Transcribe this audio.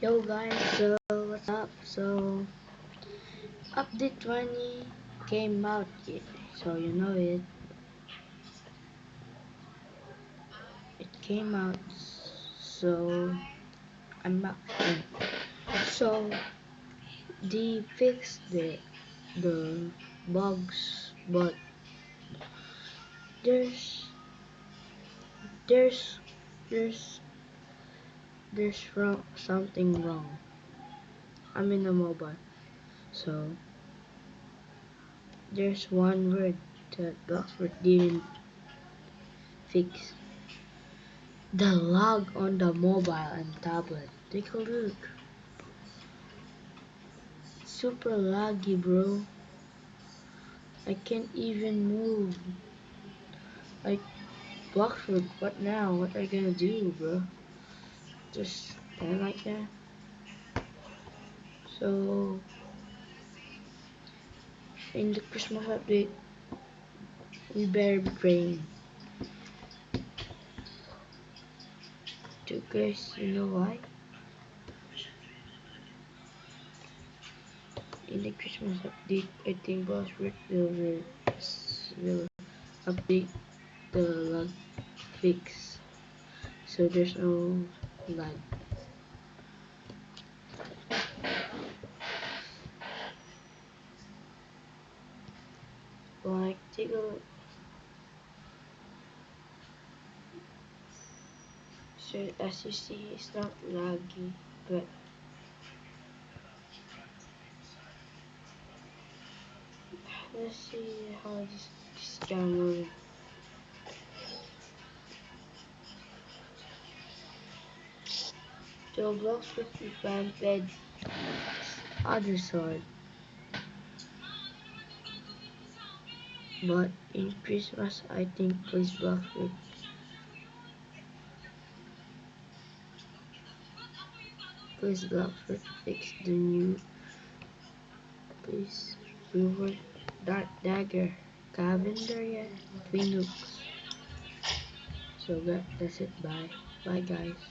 Yo guys, so what's up? So update 20 came out, so you know it came out. So I'm back. So they fixed the bugs, but there's there's there's something wrong. I'm in a mobile, so there's one word that bloxfruit didn't fix. The lag on the mobile and tablet. Take a look. Super laggy, bro. I can't even move. Like, bloxfruit, what now? What are you gonna do, bro? Just stand like that? So, in the Christmas update, we better be praying. Guys, you know why? In the Christmas update, I think bloxfruit will update the lag fix, so there's no lag. Like, take a look. So as you see, it's not laggy, but let's see how this downloaded. So blocks with the planted other side, but in Christmas I think please Bloxfruit fix the new please reward Dark Dagger Cavender yet Twin Hooks. So that's it, bye guys.